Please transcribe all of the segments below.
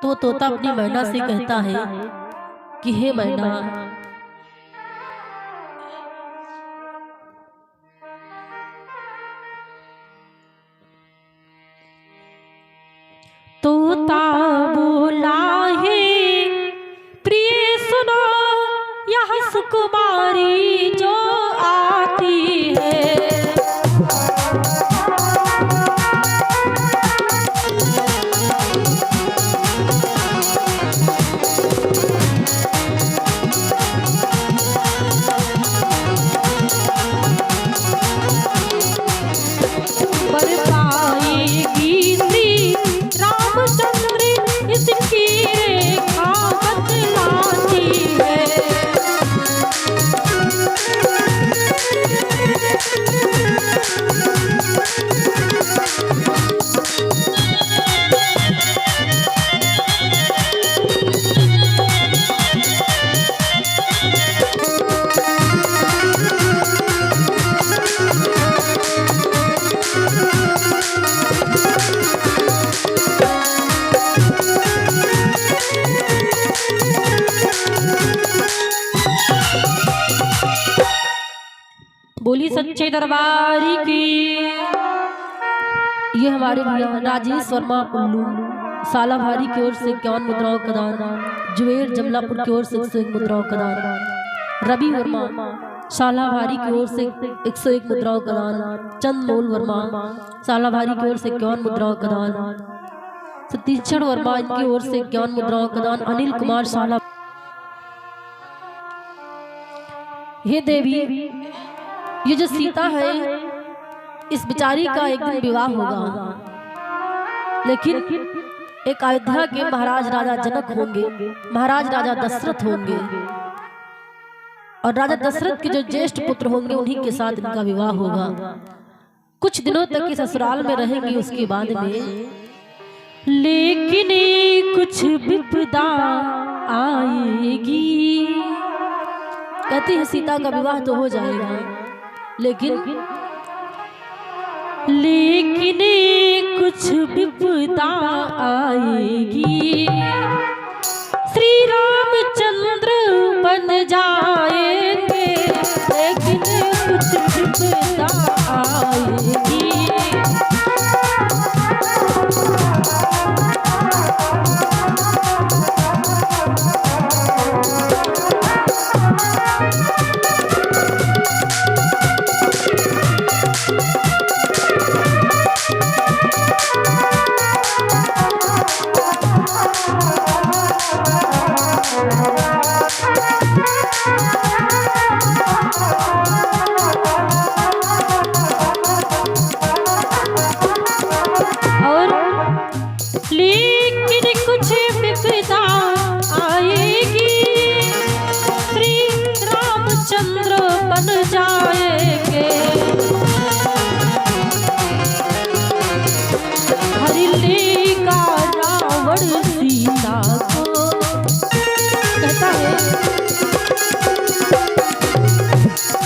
तो तोता अपनी मैना से कहता है कि हे मैना, तोता बोला है प्रिय सुनो यह सुकुमारी जो आती है। बोली सच्चे दरबारी की। ये हमारे भैया राजेश वर्मा उल्लू सालाभारी की ओर से 51 मुद्राओं का दान, जुबेर जमलापुर की ओर से 101 मुद्राओं का दान, रवि वर्मा सालाभारी की ओर से 101 मुद्राओं का दान, चंदमोल वर्मा सालाभारी की ओर से 51 मुद्राओं का दान, सतीक्षण वर्मा इनकी ओर से 51 मुद्राओं का दान, अनिल कुमार साला। हे देवी, ये जो सीता है इस बिचारी का एक दिन विवाह होगा, लेकिन एक अयोध्या के महाराज राजा जनक होंगे, महाराज राजा दशरथ होंगे, और राजा दशरथ के जो ज्येष्ठ पुत्र होंगे उन्हीं के साथ इनका विवाह होगा। कुछ दिनों तक ये ससुराल में रहेंगी, उसके बाद में लेकिन कुछ विपदा आएगी। कहती है सीता का विवाह तो हो जाएगा, लेकिन कुछ विपदा आएगी। श्री रामचंद्र बन जाएंगे, लेकिन कुछ विपदा आएगी।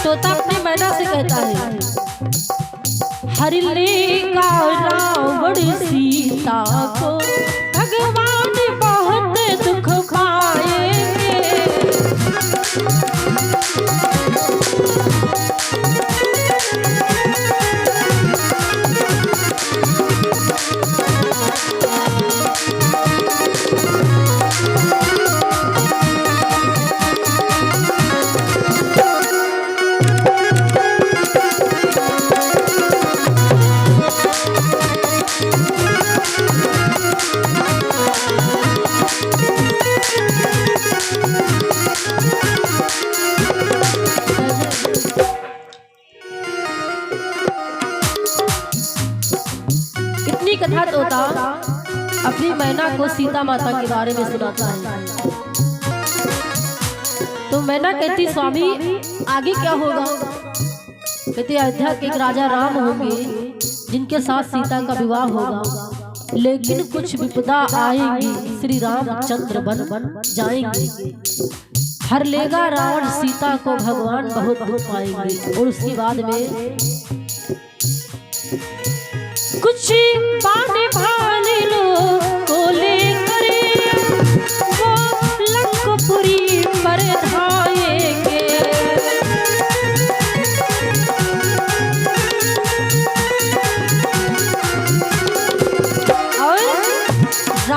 तोता अपनी मैना से कहता है, हरिलेगा रावण सीता को भगवान बहुत दुख खाएंगे। कथा तोता अपनी मैना को सीता माता के बारे में सुनाता है। तो मैना कहती, स्वामी आगे क्या होगा? कहते अयोध्या के एक राजा राम होंगे जिनके साथ सीता का विवाह होगा, लेकिन कुछ विपदा आएगी, श्री रामचंद्र बन जाएंगे, हर लेगा रावण सीता को भगवान बहुत दुख पाएंगे। और उसके बाद में कुछ बाने भाले लो को लेकर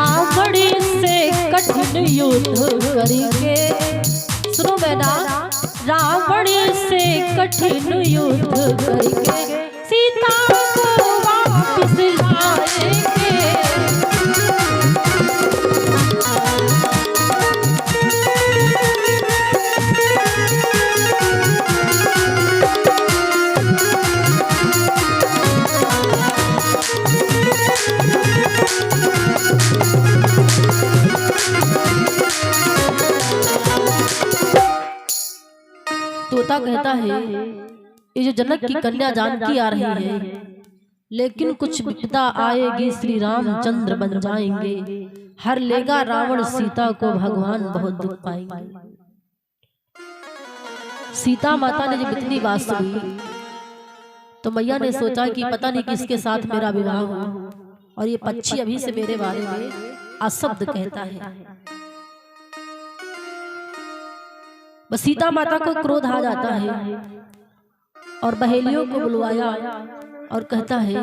रावण से कठिन युद्ध करके, सुनो बेटा, रावण से कठिन युद्ध करके सीता को वापस लाएंगे। तोता कहता है ये जो जनक की कन्या जानकी आ रही है, लेकिन कुछ विपदा आएगी श्री रामचंद्र बन जाएंगे, हर लेगा रावण सीता को, भगवान बहुत दुख पाएंगे। सीता माता ने जब इतनी बात सुनी तो मैया ने सोचा कि पता नहीं किसके साथ मेरा विवाह हो, और ये पक्षी अभी से मेरे बारे में अशब्द कहता है। बस सीता माता को क्रोध आ जाता है और बहेलियों को बुलवाया और कहता है,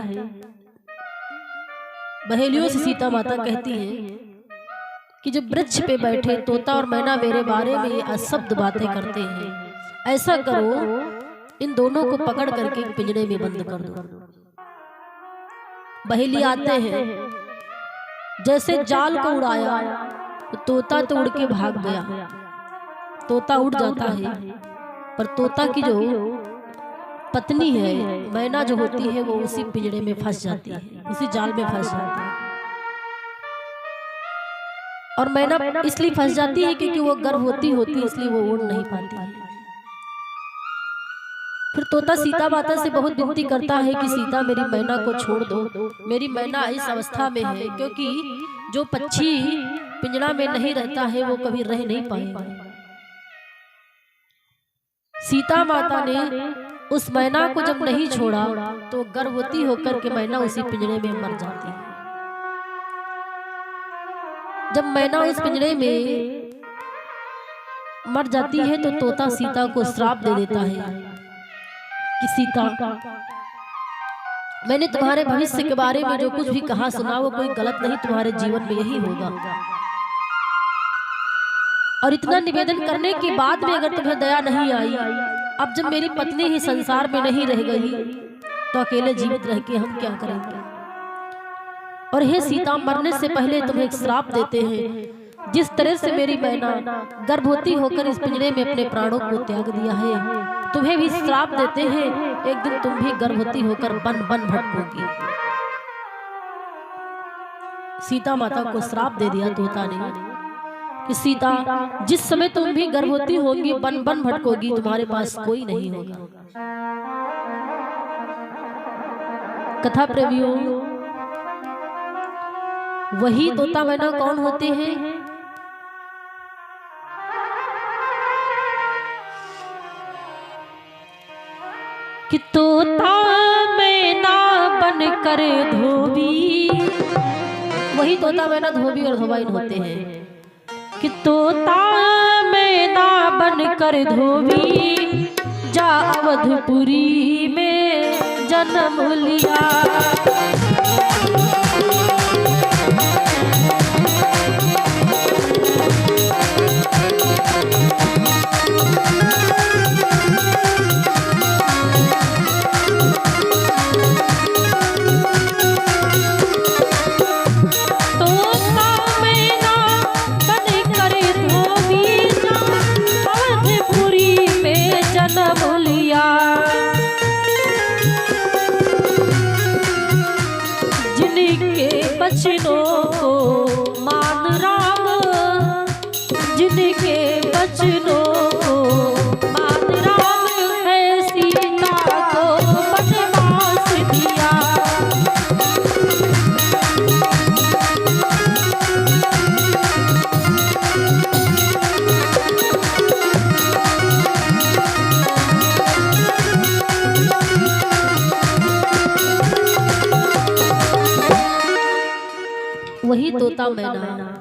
बहेलियों से सीता माता कहती है कि जो वृक्ष पे बैठे तोता और मैना मेरे बारे में अशब्द बातें करते हैं, ऐसा करो इन दोनों को पकड़ करके पिंजरे में बंद कर दो। बहेली आते हैं, जैसे जाल को उड़ाया तो तोता तो उड़ के भाग गया, तोता उड़ जाता है, पर तोता की जो पत्नी है मैना जो होती है वो उसी पिंजरे में फंस जाती है, उसी जाल में फंस जाती है। और मैना इसलिए फंस जाती है क्योंकि वो गर्भवती होती है, इसलिए वो उड़ नहीं पाती है। फिर तोता सीता माता से बहुत विनती करता है कि सीता मेरी मैना को छोड़ दो, मेरी मैना इस अवस्था में है, क्योंकि जो पक्षी पिंजरा में नहीं रहता है वो कभी रह नहीं पाएगा। सीता माता ने उस मैना को जब नहीं छोड़ा तो गर्भवती होकर के मैना उसी पिंजरे में मर जाती है। जब मैना उस पिंजरे में मर जाती है तो तोता सीता को श्राप दे देता है कि सीता, मैंने तुम्हारे भविष्य के बारे में जो कुछ भी कहा सुना वो कोई गलत नहीं, तुम्हारे जीवन में यही होगा। और इतना निवेदन करने के बाद में अगर तुम्हें दया नहीं आई, अब जब मेरी पत्नी ही संसार में नहीं रह गई तो अकेले जीवित रह के हम क्या करेंगे। और हे सीता, मरने से पहले तुम्हें एक श्राप देते हैं, जिस तरह से मेरी मैना गर्भवती होकर इस पिंजरे में अपने प्राणों को त्याग दिया है, तुम्हें भी श्राप देते हैं, एक दिन तुम भी गर्भवती होकर बन बन भटकोगी। सीता माता को श्राप दे दिया तोता ने कि सीता, जिस समय तुम भी गर्भवती होगी बन बन भटकोगी, तुम्हारे पास कोई नहीं होगा। कथा प्रेमियों, वही तोता मैना कौन होते हैं? कि तोता मैना बन कर धोबी, वही तोता मैना धोबी और धोबाइन होते हैं। कि तोता मैना बन कर धोबी, जा अवधपुरी में जन्म लिया। बचनों को मान राम, जिनके बचनों को मान राम, है सीता को वनवास दिया। वही तोता मैना